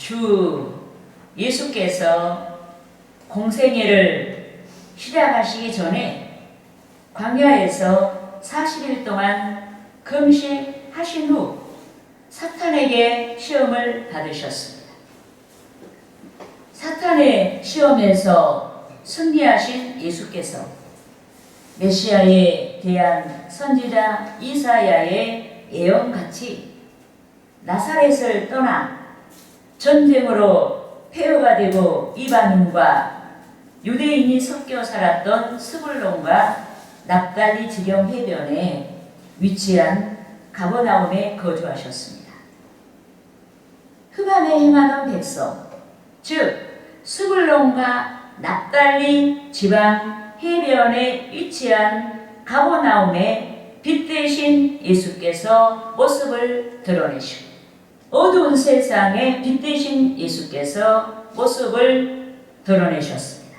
주 예수께서 공생애를 시작하시기 전에 광야에서 40일 동안 금식하신 후 사탄에게 시험을 받으셨습니다. 사탄의 시험에서 승리하신 예수께서 메시아에 대한 선지자 이사야의 예언같이 나사렛을 떠나 전쟁으로 폐허가 되고 이방인과 유대인이 섞여 살았던 스불론과 납달리 지경 해변에 위치한 가버나움에 거주하셨습니다. 흑암에 행하던 백성, 즉 스불론과 납달리 지방 해변에 위치한 가버나움에 빛 대신 예수께서 모습을 드러내시고 어두운 세상에 빛 대신 예수께서 모습을 드러내셨습니다.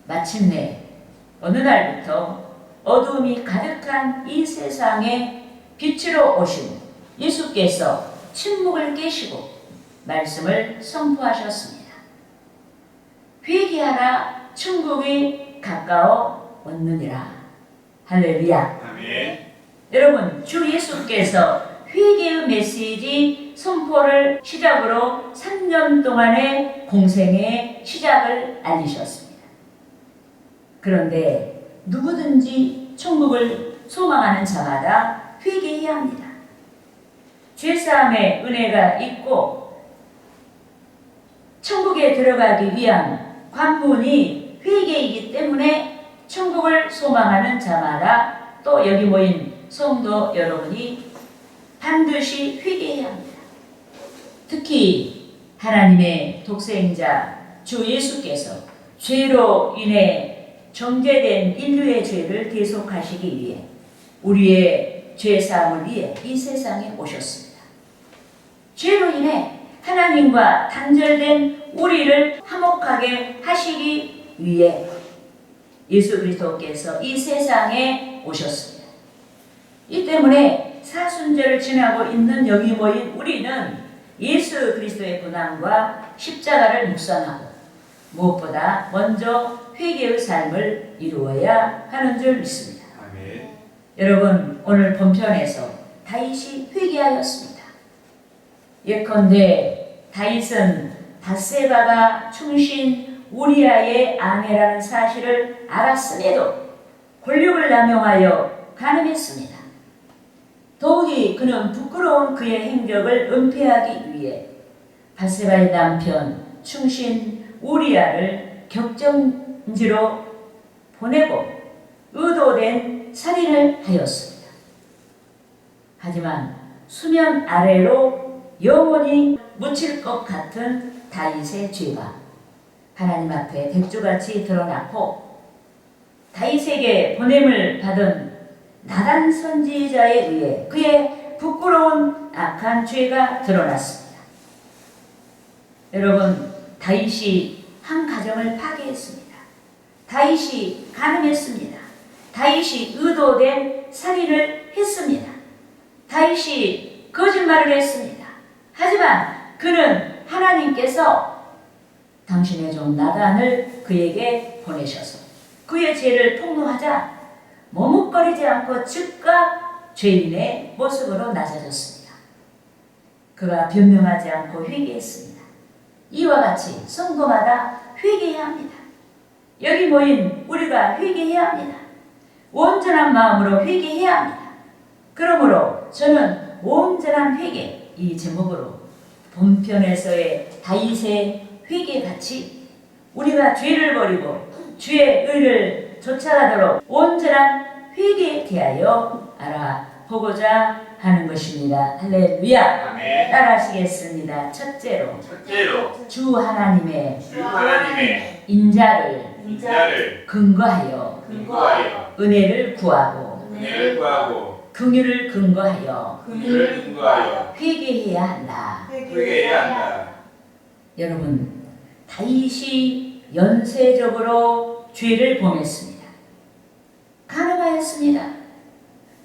마침내 어느 날부터 어두움이 가득한 이 세상에 빛으로 오신 예수께서 침묵을 깨시고 말씀을 선포하셨습니다. 회개하라, 천국이 가까워 왔느니라. 할렐루야. 아멘. 여러분, 주 예수께서 회개의 메시지 선포를 시작으로 3년 동안의 공생의 시작을 알리셨습니다. 그런데 누구든지 천국을 소망하는 자마다 회개해야 합니다. 죄사함의 은혜가 있고 천국에 들어가기 위한 관문이 회개이기 때문에 천국을 소망하는 자마다 또 여기 모인 성도 여러분이 반드시 회개해야 합니다. 특히 하나님의 독생자 주 예수께서 죄로 인해 정죄된 인류의 죄를 대속하시기 위해 우리의 죄사함을 위해 이 세상에 오셨습니다. 죄로 인해 하나님과 단절된 우리를 화목하게 하시기 위해 예수 그리스도께서 이 세상에 오셨습니다. 이 때문에 사순절을 지나고 있는 여기 모인 우리는 예수 그리스도의 고난과 십자가를 묵상하고 무엇보다 먼저 회개의 삶을 이루어야 하는 줄 믿습니다. 아멘. 여러분, 오늘 본편에서 다윗이 회개하였습니다. 예컨대 다윗은 밧세바가 충신 우리아의 아내라는 사실을 알았음에도 권력을 남용하여 간음했습니다. 더욱이 그는 부끄러운 그의 행적을 은폐하기 위해 밧세바의 남편 충신 우리아를 격정지로 보내고 의도된 살인을 하였습니다. 하지만 수면 아래로 영원히 묻힐 것 같은 다윗의 죄가 하나님 앞에 백조같이 드러났고 다윗에게 보냄을 받은 나단 선지자에 의해 그의 부끄러운 악한 죄가 드러났습니다. 여러분, 다윗이 한 가정을 파괴했습니다. 다윗이 간음했습니다. 다윗이 의도된 살인을 했습니다. 다윗이 거짓말을 했습니다. 하지만 그는 하나님께서 당신의 종 나단을 그에게 보내셔서 그의 죄를 폭로하자 머뭇거리지 않고 즉각 죄인의 모습으로 낮아졌습니다. 그가 변명하지 않고 회개했습니다. 이와 같이 성도마다 회개해야 합니다. 여기 모인 우리가 회개해야 합니다. 온전한 마음으로 회개해야 합니다. 그러므로 저는 온전한 회개, 이 제목으로 본편에서의 다윗의 회개같이 우리가 죄를 버리고 주의 의를 쫓아가도록 온전한 회개에 대하여 알아보고자 하는 것입니다. 할렐루야. 아멘. 따라하시겠습니다. 첫째로 주 하나님의 인자를 근거하여 은혜를 구하고 긍휼을 근거하여 회개해야 한다. 여러분, 다윗이 연쇄적으로 죄를 범했습니다. 간음하였습니다.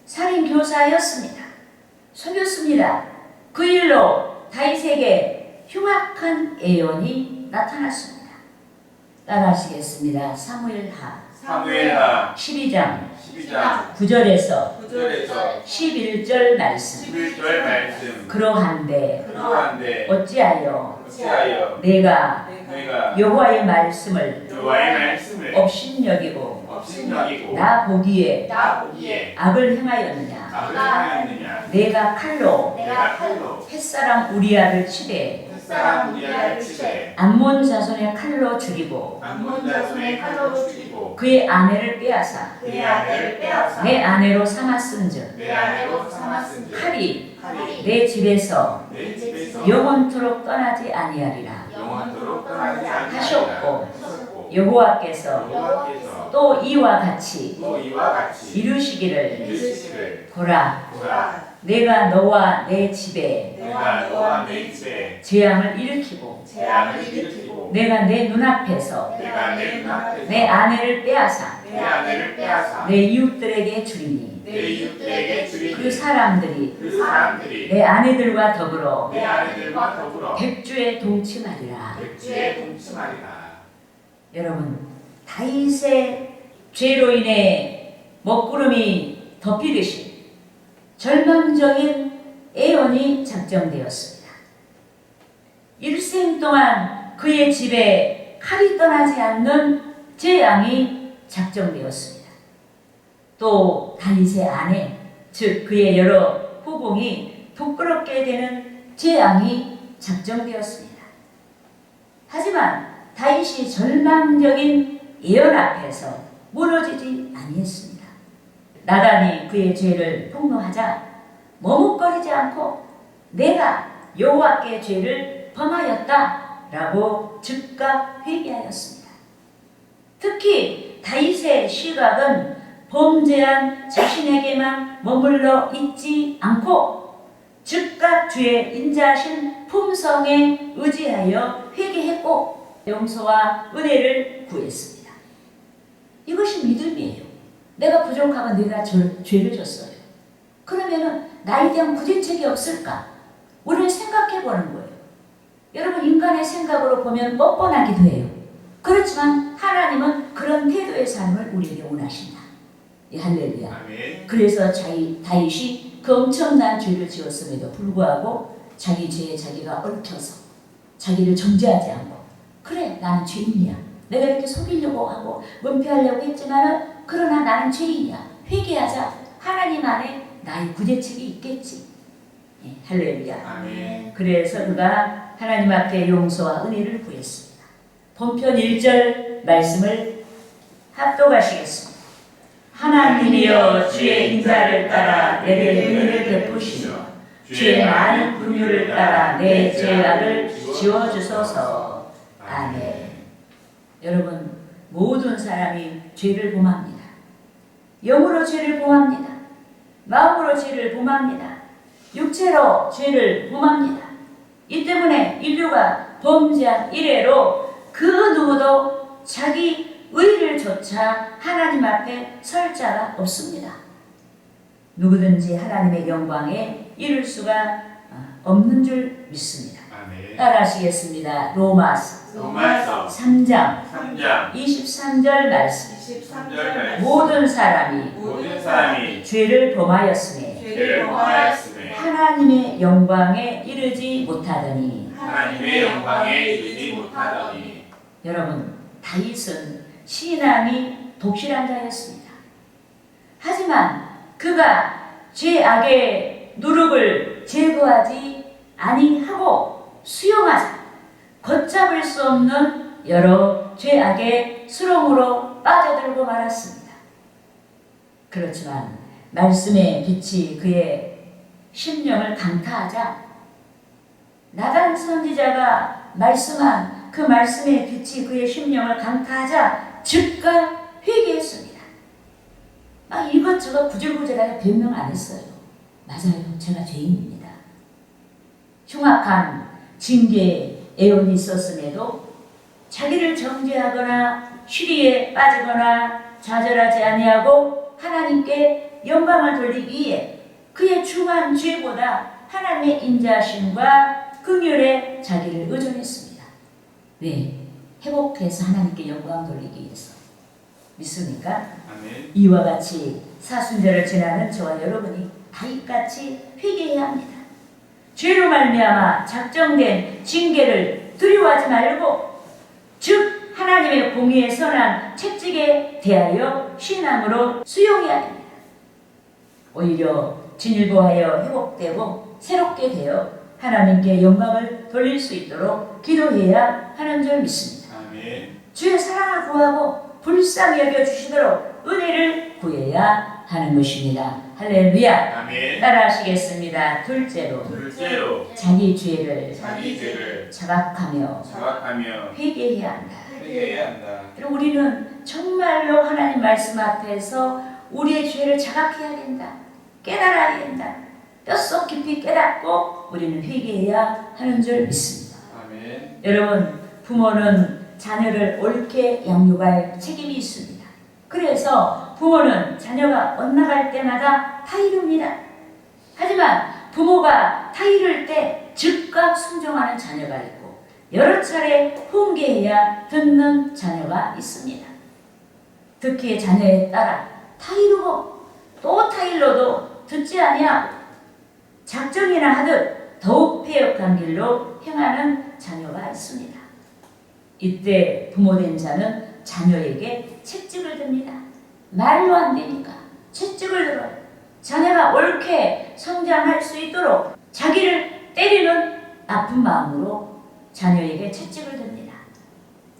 살인교사였습니다. 속였습니다. 그 일로 다윗에게 흉악한 애언이 나타났습니다. 따라하시겠습니다. 사무엘하 12장 9절에서 11절 말씀. 그러한데 어찌하여 내가 여호와의 말씀을 업신여기고 나 보기에 악을 행하였느냐. 내가 칼로 햇사람 우리아를 치되 암몬 자손의 칼로 죽이고 그의 아내를 빼앗아 내 아내로 삼았은즉 칼이 내 집에서 영원토록 떠나지 아니하리라 하셨고 여호와께서 또 이와 같이 이루시기를 보라 내가 너와 내 집에 재앙을 일으키고 내가 내 눈앞에서 내 아내를 빼앗아 내 이웃들에게 주리니 그 사람들이 내 아내들과 더불어 백주에 동침하리라. 여러분, 다윗의 죄로 인해 먹구름이 덮이듯이 절망적인 애언이 작정되었습니다. 일생 동안 그의 집에 칼이 떠나지 않는 재앙이 작정되었습니다. 또 다윗의 아내, 즉 그의 여러 후궁이 부끄럽게 되는 재앙이 작정되었습니다. 하지만 다윗이 절망적인 예언 앞에서 무너지지 아니했습니다. 나단이 그의 죄를 폭로하자 머뭇거리지 않고 내가 여호와께 죄를 범하였다라고 즉각 회개하였습니다. 특히 다윗의 시각은 범죄한 자신에게만 머물러 있지 않고 즉각 주의 인자하신 품성에 의지하여 회개했고 용서와 은혜를 구했습니다. 이것이 믿음이에요. 내가 부족하면 내가 죄를 졌어요. 그러면은 나에 대한 부대책이 없을까? 우리는 생각해 보는 거예요. 여러분, 인간의 생각으로 보면 뻔뻔하기도 해요. 그렇지만 하나님은 그런 태도의 삶을 우리에게 원하신다. 예, 할렐루야. 아멘. 그래서 다윗이 그 엄청난 죄를 지었음에도 불구하고 자기 죄에 자기가 얽혀서 자기를 정죄하지 않고 그래 나는 죄인이야. 내가 이렇게 속이려고 하고 은폐하려고 했지만 그러나 나는 죄인이야. 회개하자. 하나님 안에 나의 구제책이 있겠지. 예, 할렐루야. 아멘. 그래서 그가 하나님 앞에 용서와 은혜를 구했습니다. 본편 1절 말씀을 합독하시겠습니다. 하나님이여 주의 인자를 따라 내게 은혜를 베푸시며 주의 많은 긍휼을 따라 내 죄악을 지워주소서. 아멘. 여러분, 모든 사람이 죄를 범합니다. 영으로 죄를 범합니다. 마음으로 죄를 범합니다. 육체로 죄를 범합니다. 이 때문에 인류가 범죄한 이래로 그 누구도 자기 의를 조차 하나님 앞에 설 자가 없습니다. 누구든지 하나님의 영광에 이룰 수가 없는 줄 믿습니다. 아멘. 따라하시겠습니다. 로마서 3장 23절 말씀. 모든 사람이 죄를 범하였으니 하나님의 영광에 이르지 못하더니. 여러분, 다윗은 신앙이 독실한 자였습니다. 하지만 그가 죄악의 누룩을 제거하지 아니하고 수용하자 걷잡을 수 없는 여러 죄악의 수렁으로 빠져들고 말았습니다. 그렇지만 말씀의 빛이 그의 심령을 강타하자 나단 선지자가 말씀한 그 말씀의 빛이 그의 심령을 강타하자 즉각 회개했습니다. 막 이것저것 구질구질하게 변명 안 했어요. 맞아요. 제가 죄인입니다. 흉악한 징계의 애언이 있었음에도 자기를 정죄하거나 시리에 빠지거나 좌절하지 아니하고 하나님께 영광을 돌리기 위해 그의 중한 죄보다 하나님의 인자하심과 긍휼에 자기를 의존했습니다. 왜? 회복해서 하나님께 영광 돌리기 위해서. 믿습니까? 아멘. 이와 같이 사순절을 지나는 저와 여러분이 다윗같이 회개해야 합니다. 죄로 말미암아 작정된 징계를 두려워하지 말고, 즉 하나님의 공의에 선한 채찍에 대하여 신앙으로 수용해야 됩니다. 오히려 진일보하여 회복되고 새롭게 되어 하나님께 영광을 돌릴 수 있도록 기도해야 하는 줄 믿습니다. 아멘. 주의 사랑을 구하고 불쌍히 여겨주시도록 은혜를 구해야 하는 것입니다. 할렐루야. 아멘. 따라하시겠습니다. 둘째로 자기 죄를 자각하며 회개해야 한다. 회개해야 한다. 그리고 우리는 정말로 하나님 말씀 앞에서 우리의 죄를 자각해야 된다. 깨달아야 된다. 뼛속 깊이 깨닫고 우리는 회개해야 하는 줄 믿습니다. 아멘. 여러분, 부모는 자녀를 옳게 양육할 책임이 있습니다. 그래서 부모는 자녀가 엇나갈 때마다 타이릅니다. 하지만 부모가 타이를 때 즉각 순종하는 자녀가 있고, 여러 차례 훈계해야 듣는 자녀가 있습니다. 특히 자녀에 따라 타이르고 또 타일러도 듣지 아니하고 작정이나 하듯 더욱 패역한 길로 행하는 자녀가 있습니다. 이때 부모된 자는 자녀에게 채찍을 듭니다. 말로 안 되니까 채찍을 들어요. 자녀가 옳게 성장할 수 있도록 자기를 때리는 나쁜 마음으로 자녀에게 채찍을 듭니다.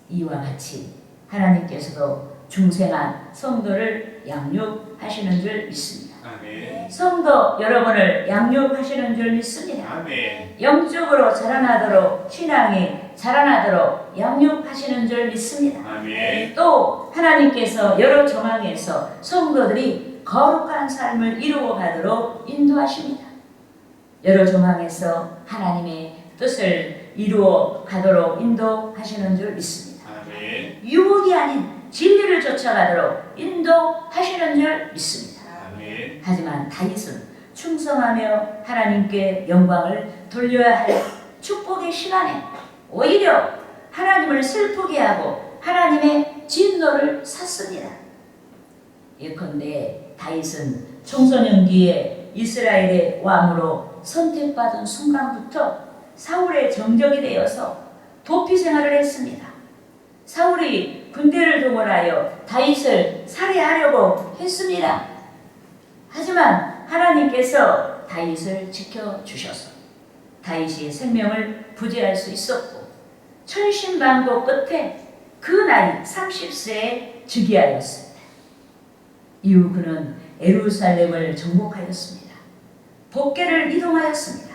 이와 같이 하나님께서도 중생한 성도를 양육하시는 줄 믿습니다. 아멘. 성도 여러분을 양육하시는 줄 믿습니다. 아멘. 영적으로 자라나도록, 신앙이 자라나도록 양육하시는 줄 믿습니다. 아멘. 또 하나님께서 여러 정황에서 성도들이 거룩한 삶을 이루어 가도록 인도하십니다. 여러 정황에서 하나님의 뜻을 이루어 가도록 인도하시는 줄 믿습니다. 아멘. 유혹이 아닌 진리를 쫓아가도록 인도하시는 줄 믿습니다. 아멘. 하지만 다윗은 충성하며 하나님께 영광을 돌려야 할 축복의 시간에 오히려 하나님을 슬프게 하고 하나님의 진노를 샀습니다. 예컨대 다윗은 청소년기에 이스라엘의 왕으로 선택받은 순간부터 사울의 정적이 되어서 도피 생활을 했습니다. 사울이 군대를 동원하여 다윗을 살해하려고 했습니다. 하지만 하나님께서 다윗을 지켜주셔서 다윗이 생명을 부지할 수 있었고, 천신반고 끝에 그 나이 30세에 즉위하였습니다. 이후 그는 예루살렘을 정복하였습니다. 법궤를 이동하였습니다.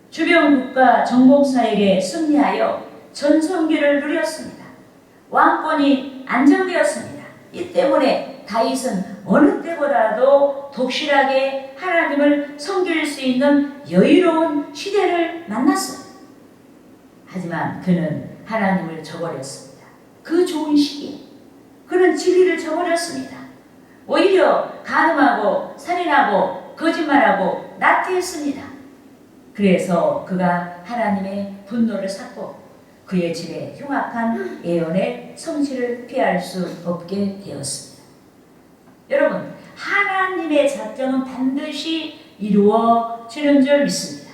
주변 국가 정복사에게 승리하여 전성기를 누렸습니다. 왕권이 안정되었습니다. 이 때문에 다윗은 어느 때보다도 독실하게 하나님을 섬길 수 있는 여유로운 시대를 만났어요. 하지만 그는 하나님을 저버렸습니다. 그 좋은 시기에 그는 진리를 저버렸습니다. 오히려 간음하고 살인하고 거짓말하고 나태했습니다. 그래서 그가 하나님의 분노를 샀고 그의 집에 흉악한 예언의 성취를 피할 수 없게 되었습니다. 여러분, 하나님의 작정은 반드시 이루어지는 줄 믿습니다.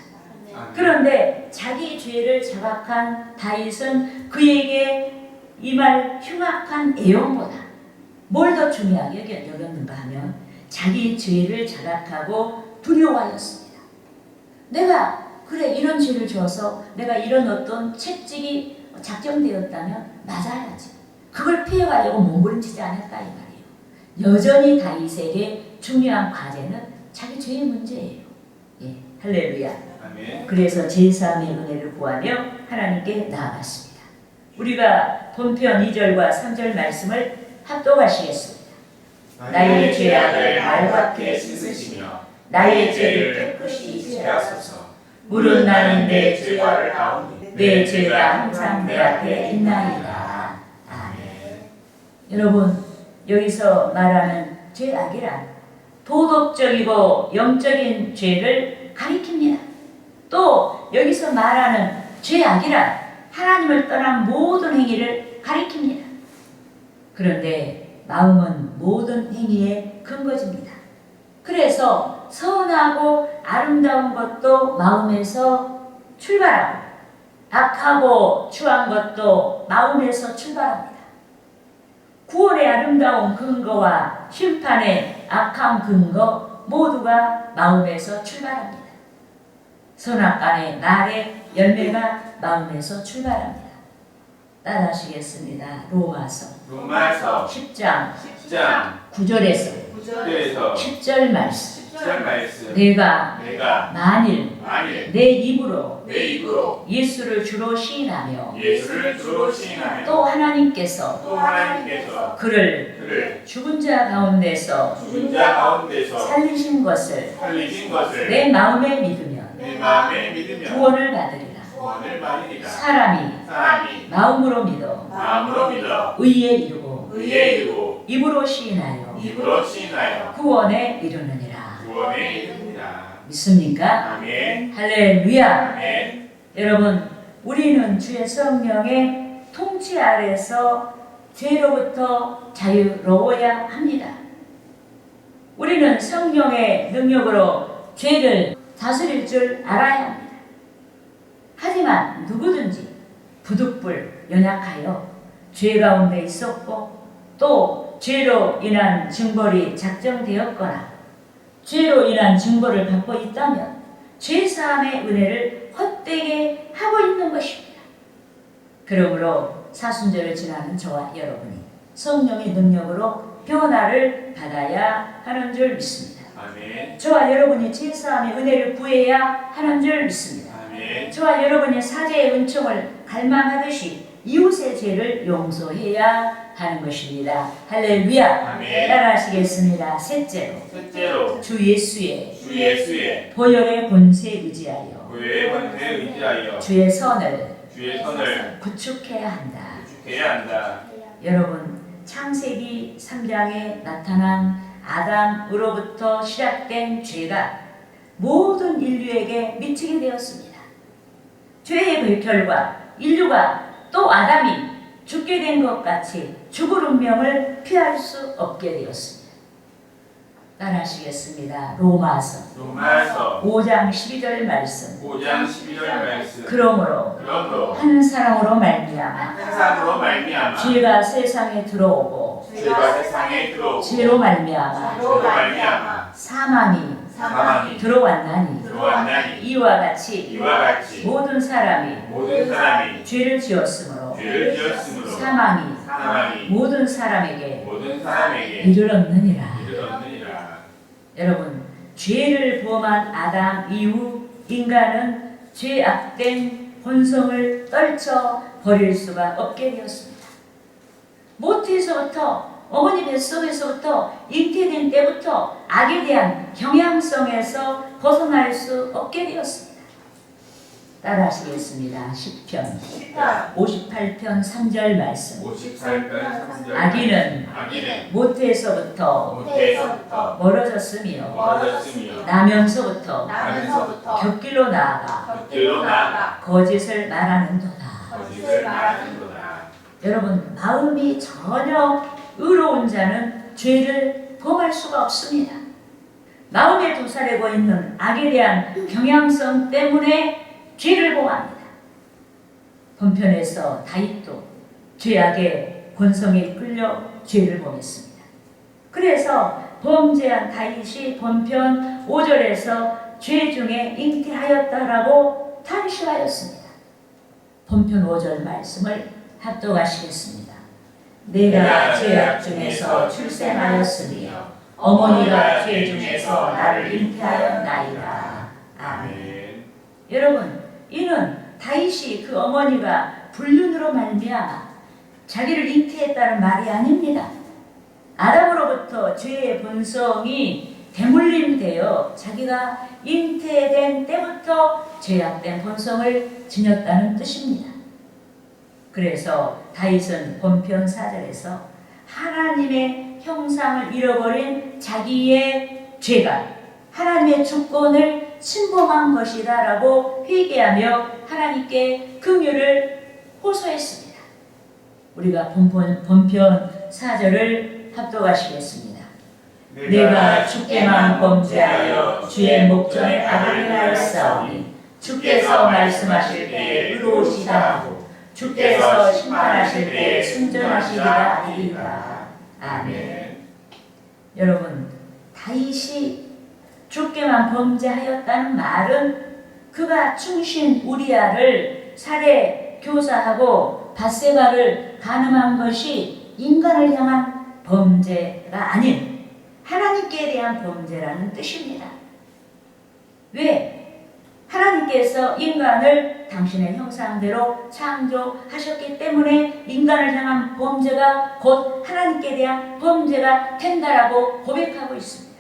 그런데 자기 죄를 자각한 다윗은 그에게 임할 흉악한 예언보다 뭘 더 중요하게 여겼는가 하면 자기 죄를 자각하고 두려워하였습니다. 내가 그래 이런 죄를 지어서 내가 이런 어떤 채찍이 작정되었다면 맞아야지. 그걸 피해가려고 몸부림치지 않을까 이 말이에요. 여전히 다윗에게 중요한 과제는 자기 죄의 문제예요. 예, 할렐루야. 아멘. 그래서 제사함의 은혜를 구하며 하나님께 나아갔습니다. 우리가 본편 2절과 3절 말씀을 합독하시겠습니다. 나의 죄악을 말밖에 씻으시며 나의 죄를 깨끗이 제하소서. 물은 나는 내 죄를 아오니 내 죄가 항상 내 앞에 있나이다. 아멘. 여러분, 여기서 말하는 죄악이란 도덕적이고 영적인 죄를 가리킵니다. 또 여기서 말하는 죄악이란 하나님을 떠난 모든 행위를 가리킵니다. 그런데 마음은 모든 행위의 근거지입니다. 그래서 선하고 아름다운 것도 마음에서 출발하고 악하고 추한 것도 마음에서 출발합니다. 구원의 아름다운 근거와 심판의 악한 근거 모두가 마음에서 출발합니다. 선악간의 말의 열매가 마음에서 출발합니다. 따라하시겠습니다. 로마서 10장 9절에서 10절 말씀. 내가 만일 내 입으로 예수를 주로 시인하며 또 하나님께서 그를 죽은 자 가운데서 살리신 것을 내 마음에 믿으면 구원을 받으리라. 사람이 마음으로 믿어 의에 이르고 입으로 시인하여 구원에 이르느니라. 믿습니까? 아멘. 할렐루야. 아멘. 여러분, 우리는 주의 성령의 통치 아래서 죄로부터 자유로워야 합니다. 우리는 성령의 능력으로 죄를 다스릴 줄 알아야 합니다. 하지만 누구든지 부득불 연약하여 죄 가운데 있었고 또 죄로 인한 징벌이 작정되었거나 죄로 인한 징벌을 받고 있다면 죄사함의 은혜를 헛되게 하고 있는 것입니다. 그러므로 사순절을 지나는 저와 여러분이 성령의 능력으로 변화를 받아야 하는 줄 믿습니다. 아멘. 저와 여러분이 죄사함의 은혜를 구해야 하는 줄 믿습니다. 아멘. 저와 여러분이 사제의 은총을 갈망하듯이 이웃의 죄를 용서해야 하는 것입니다. 할렐루야. 아멘. 따라하시겠습니다. 셋째로 주 예수의 보혈의 권세에 의지하여 주의 선을 구축해야 한다. 여러분, 창세기 3장에 나타난 아담으로부터 시작된 죄가 모든 인류에게 미치게 되었습니다. 죄의 결과 인류가 또 아담이 죽게 된 것 같이 죽을 운명을 피할 수 없게 되었습니다. 따라하시겠습니다. 로마서 5장 12절 말씀. 그러므로 한 사람으로 말미암아 죄가 세상에 들어오고 죄로 말미암아 사망이 들어왔나니 이와 같이 모든 사람이 죄를 지었으므로 사망이 모든 사람에게 이르렀느니라. 여러분, 죄를 범한 아담 이후 인간은 죄악된 본성을 떨쳐 버릴 수가 없게 되었습니다. 모태에서부터 어머니 뱃속에서부터 잉태된 때부터 악에 대한 경향성에서 벗어날 수 없게 되었습니다. 따라하시겠습니다. 시편 58편 3절 말씀. 아기는 모태에서부터 멀어졌으며 나면서부터 곁길로 나아가 거짓을 말하는도다. 여러분, 마음이 전혀 의로운 자는 죄를 범할 수가 없습니다. 마음에 도사리고 있는 악에 대한 경향성 때문에 죄를 범합니다. 본편에서 다윗도 죄악의 권성에 끌려 죄를 범했습니다. 그래서 범죄한 다윗이 본편 5절에서 죄 중에 잉태하였다라고 탄식하였습니다. 본편 5절 말씀을 합독하시겠습니다. 내가 죄악 중에서 출생하였으며 어머니가 죄 중에서 나를 잉태하였나이다. 아멘. 여러분, 이는 다윗이 그 어머니가 불륜으로 말미암아 자기를 잉태했다는 말이 아닙니다. 아담으로부터 죄의 본성이 대물림되어 자기가 잉태된 때부터 죄악된 본성을 지녔다는 뜻입니다. 그래서 다윗은 본편 4절에서 하나님의 형상을 잃어버린 자기의 죄가 하나님의 주권을 침범한 것이다 라고 회개하며 하나님께 긍휼을 호소했습니다. 우리가 본편 4절을 합독하시겠습니다. 내가 주께만 범죄하여 주의 목전에 악을 행하였사오니 주께서 말씀하실 때 의로우시다 하고 주께서 심판하실 때 순전하시리라 하리이다. 아멘. 여러분, 다윗이 주께만 범죄하였다는 말은 그가 충신 우리아를 살해 교사하고 밧세바를 간음한 것이 인간을 향한 범죄가 아닌 하나님께 대한 범죄라는 뜻입니다. 왜? 하나님께서 인간을 당신의 형상대로 창조하셨기 때문에 인간을 향한 범죄가 곧 하나님께 대한 범죄가 된다라고 고백하고 있습니다.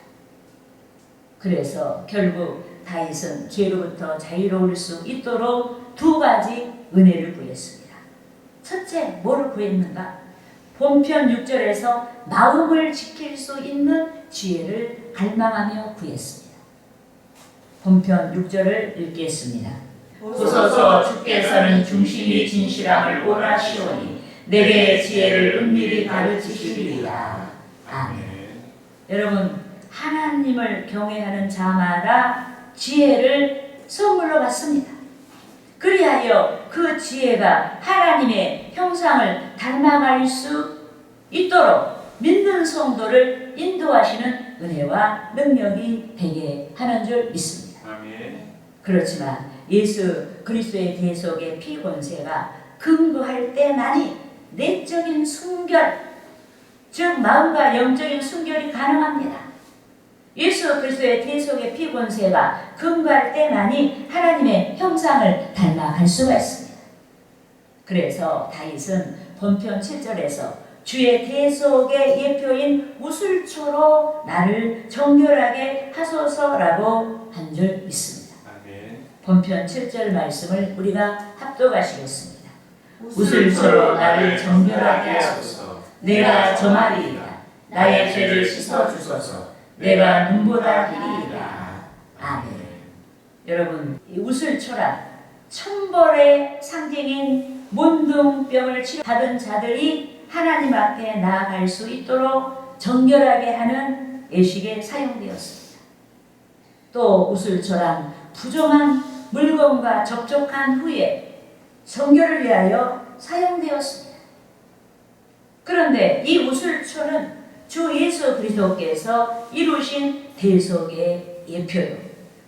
그래서 결국 다윗은 죄로부터 자유로울 수 있도록 두 가지 은혜를 구했습니다. 첫째, 뭐를 구했는가? 본편 6절에서 마음을 지킬 수 있는 지혜를 갈망하며 구했습니다. 본편 6절을 읽겠습니다. 보소서 주께서는 중심이 진실함을 원하시오니 내게 지혜를 은밀히 가르치시리라. 아멘. 여러분, 하나님을 경외하는 자마다 지혜를 선물로 받습니다. 그리하여 그 지혜가 하나님의 형상을 닮아갈 수 있도록 믿는 성도를 인도하시는 은혜와 능력이 되게 하는 줄 믿습니다. 아멘. 그렇지만 예수 그리스도의 대속의 피권세가 근거할 때만이 내적인 순결, 즉 마음과 영적인 순결이 가능합니다. 예수 그리스도의 대속의 피권세가 근거할 때만이 하나님의 형상을 닮아갈 수가 있습니다. 그래서 다윗은 본편 7절에서 주의 대속의 예표인 우슬초로 나를 정결하게 하소서라고 한 줄 믿습니다. 아멘. 본편 7절 말씀을 우리가 합독하시겠습니다. 우슬초로 나를 정결하게 하소서. 내가 저말이이다. 나의 죄를 씻어주소서. 내가 눈보다 희리이다. 아멘. 여러분, 이 우슬초란 천벌의 상징인 문둥병을 치료받은 자들이 하나님 앞에 나아갈 수 있도록 정결하게 하는 예식에 사용되었습니다. 또 우슬초란 부정한 물건과 접촉한 후에 정결을 위하여 사용되었습니다. 그런데 이 우슬초는 주 예수 그리스도께서 이루신 대속의 예표요,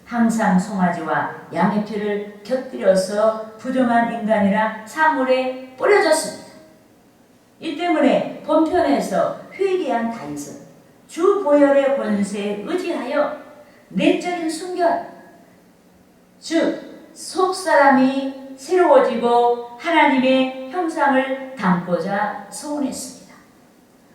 항상 송아지와 양의 피를 곁들여서 부정한 인간이나 사물에 뿌려졌습니다. 이 때문에 본편에서 회개한 다윗은 주 보혈의 권세에 의지하여 내적인 순결, 즉 속사람이 새로워지고 하나님의 형상을 담고자 소원했습니다.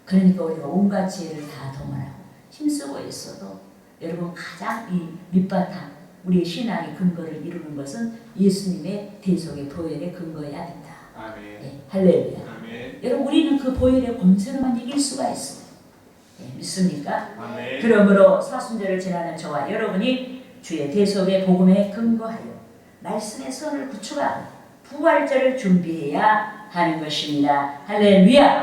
그러니까 우리가 온갖 지혜를 다 동원하고 힘쓰고 있어도 여러분, 가장 이 밑바탕, 우리의 신앙의 근거를 이루는 것은 예수님의 대속의 보혈에 근거해야 된다. 아멘. 네, 할렐루야. 아멘. 여러분, 우리는 그 보혈의 권세로만 이길 수가 있어요. 네, 믿습니까? 아멘. 그러므로 사순절을 지나는 저와 여러분이 주의 대속의 복음에 근거하여 말씀의 선을 구축하고 부활절을 준비해야 하는 것입니다. 할렐루야.